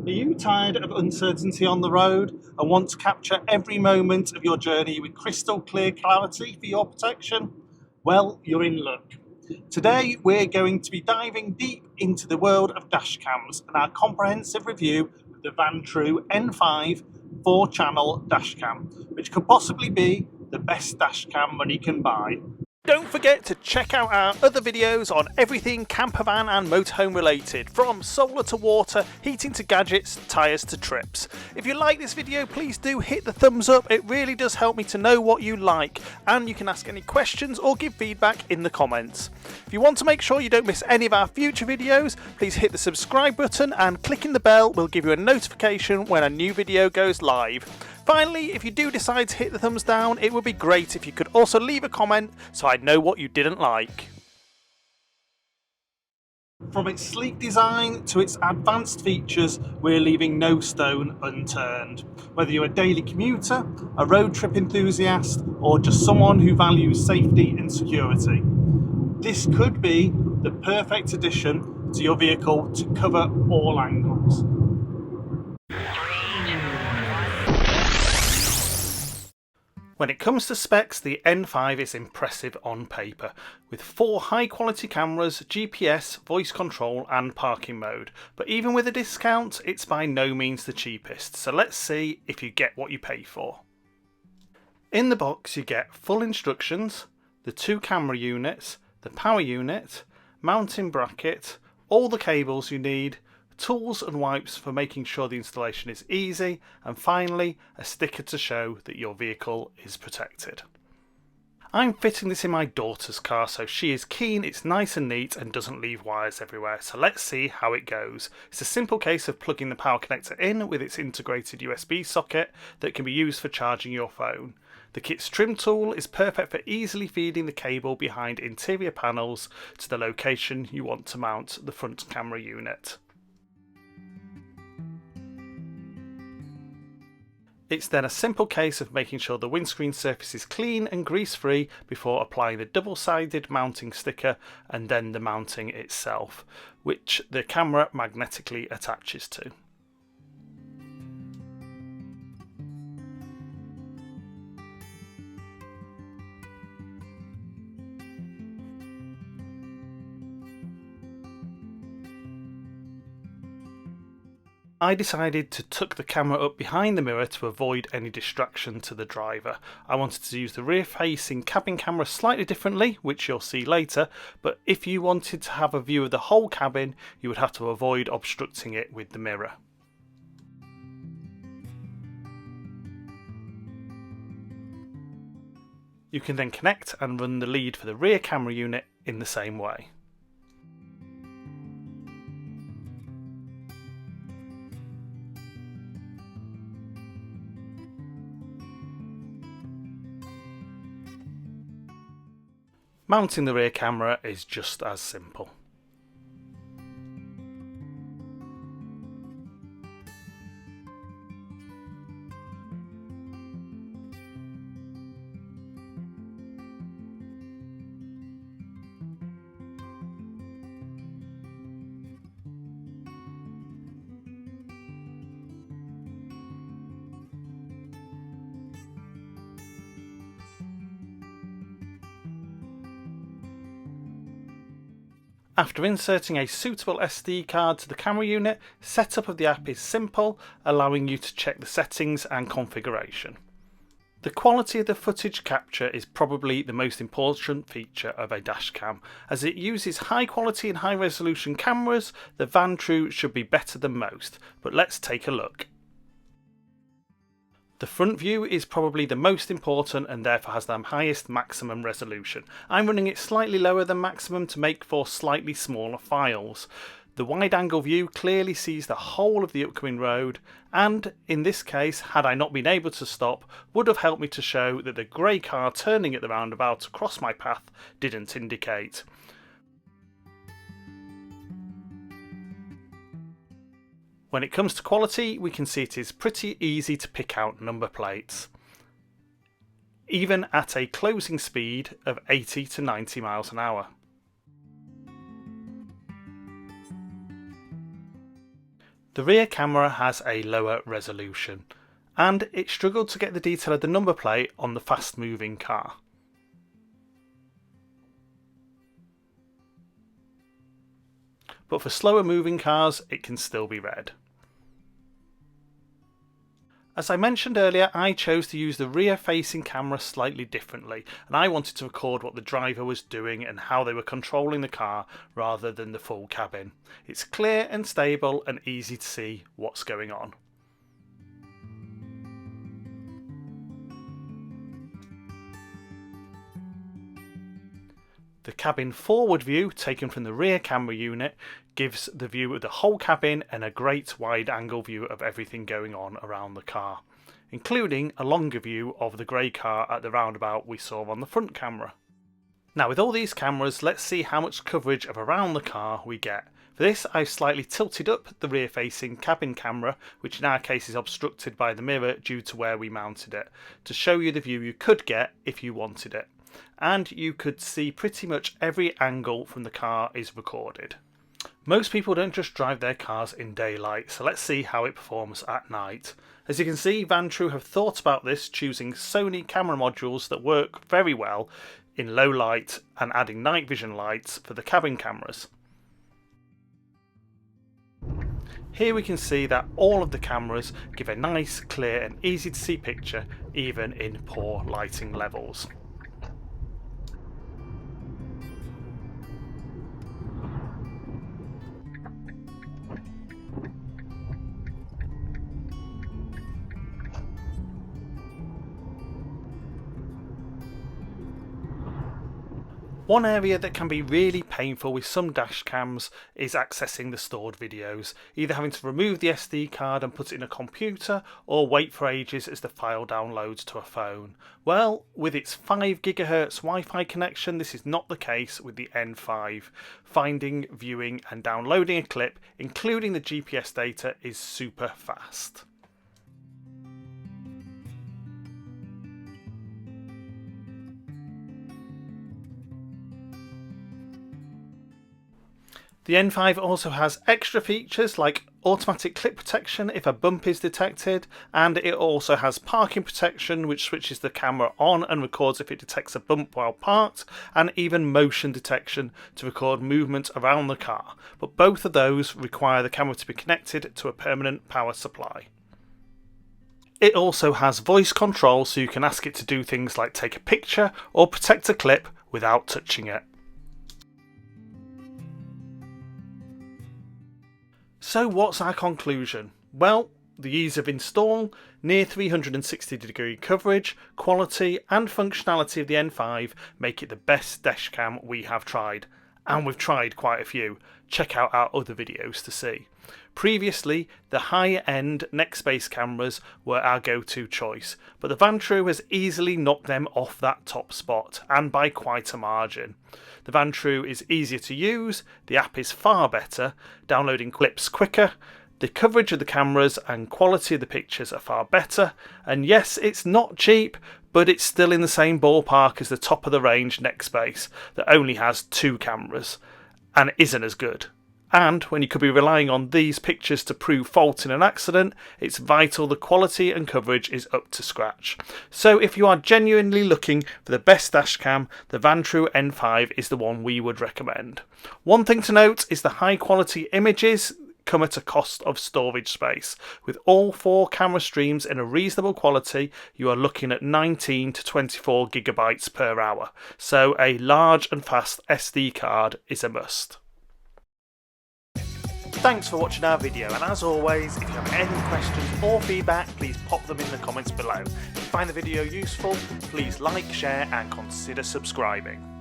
Are you tired of uncertainty on the road and want to capture every moment of your journey with crystal clear clarity for your protection? Well, you're in luck. Today we're going to be diving deep into the world of dashcams and our comprehensive review of the Vantrue N5 4-channel dashcam, which could possibly be the best dashcam money can buy. Don't forget to check out our other videos on everything campervan and motorhome related, from solar to water, heating to gadgets, tyres to trips. If you like this video, please do hit the thumbs up. It really does help me to know what you like, and you can ask any questions or give feedback in the comments. If you want to make sure you don't miss any of our future videos, please hit the subscribe button, and clicking the bell will give you a notification when a new video goes live. Finally, if you do decide to hit the thumbs down, it would be great if you could also leave a comment so I'd know what you didn't like. From its sleek design to its advanced features, we're leaving no stone unturned. Whether you're a daily commuter, a road trip enthusiast, or just someone who values safety and security, this could be the perfect addition to your vehicle to cover all angles. When it comes to specs, the N5 is impressive on paper, with 4 high-quality cameras, GPS, voice control and parking mode. But even with a discount, it's by no means the cheapest, so let's see if you get what you pay for. In the box you get full instructions, the 2 camera units, the power unit, mounting bracket, all the cables you need, tools and wipes for making sure the installation is easy, and finally a sticker to show that your vehicle is protected. I'm fitting this in my daughter's car, so she is keen it's nice and neat and doesn't leave wires everywhere, so let's see how it goes. It's a simple case of plugging the power connector in with its integrated USB socket that can be used for charging your phone. The kit's trim tool is perfect for easily feeding the cable behind interior panels to the location you want to mount the front camera unit. It's then a simple case of making sure the windscreen surface is clean and grease-free before applying the double-sided mounting sticker and then the mounting itself, which the camera magnetically attaches to. I decided to tuck the camera up behind the mirror to avoid any distraction to the driver. I wanted to use the rear-facing cabin camera slightly differently, which you'll see later, but if you wanted to have a view of the whole cabin, you would have to avoid obstructing it with the mirror. You can then connect and run the lead for the rear camera unit in the same way. Mounting the rear camera is just as simple. After inserting a suitable SD card to the camera unit, setup of the app is simple, allowing you to check the settings and configuration. The quality of the footage capture is probably the most important feature of a dashcam. As it uses high quality and high resolution cameras, the Vantrue should be better than most, but let's take a look. The front view is probably the most important and therefore has the highest maximum resolution. I'm running it slightly lower than maximum to make for slightly smaller files. The wide angle view clearly sees the whole of the upcoming road, and in this case, had I not been able to stop, would have helped me to show that the grey car turning at the roundabout across my path didn't indicate. When it comes to quality, we can see it is pretty easy to pick out number plates, even at a closing speed of 80 to 90 miles an hour. The rear camera has a lower resolution, and it struggled to get the detail of the number plate on the fast moving car. But for slower moving cars, it can still be read. As I mentioned earlier, I chose to use the rear facing camera slightly differently, and I wanted to record what the driver was doing and how they were controlling the car rather than the full cabin. It's clear and stable and easy to see what's going on. The cabin forward view, taken from the rear camera unit, gives the view of the whole cabin and a great wide angle view of everything going on around the car, including a longer view of the grey car at the roundabout we saw on the front camera. Now with all these cameras, let's see how much coverage of around the car we get. For this, I've slightly tilted up the rear facing cabin camera, which in our case is obstructed by the mirror due to where we mounted it, to show you the view you could get if you wanted it. And you could see pretty much every angle from the car is recorded. Most people don't just drive their cars in daylight, so let's see how it performs at night. As you can see, Vantrue have thought about this, choosing Sony camera modules that work very well in low light and adding night vision lights for the cabin cameras. Here we can see that all of the cameras give a nice, clear and easy to see picture even in poor lighting levels. One area that can be really painful with some dash cams is accessing the stored videos, either having to remove the SD card and put it in a computer or wait for ages as the file downloads to a phone. Well, with its 5 GHz Wi-Fi connection, this is not the case with the N5. Finding, viewing and downloading a clip, including the GPS data, is super fast. The N5 also has extra features like automatic clip protection if a bump is detected, and it also has parking protection which switches the camera on and records if it detects a bump while parked, and even motion detection to record movement around the car, but both of those require the camera to be connected to a permanent power supply. It also has voice control, so you can ask it to do things like take a picture or protect a clip without touching it. So what's our conclusion? Well, the ease of install, near 360-degree coverage, quality and functionality of the N5 make it the best dashcam we have tried. And we've tried quite a few. Check out our other videos to see. Previously, the high-end next-based cameras were our go-to choice, but the Vantrue has easily knocked them off that top spot, and by quite a margin. The Vantrue is easier to use, the app is far better, downloading clips quicker, the coverage of the cameras and quality of the pictures are far better, and yes, it's not cheap, but it's still in the same ballpark as the top of the range next-base that only has 2 cameras, and isn't as good. And when you could be relying on these pictures to prove fault in an accident, it's vital the quality and coverage is up to scratch. So if you are genuinely looking for the best dashcam, the Vantrue N5 is the one we would recommend. One thing to note is the high quality images come at a cost of storage space. With all 4 camera streams in a reasonable quality, you are looking at 19 to 24 gigabytes per hour. So a large and fast SD card is a must. Thanks for watching our video, and as always, if you have any questions or feedback, please pop them in the comments below. If you find the video useful, please like, share and consider subscribing.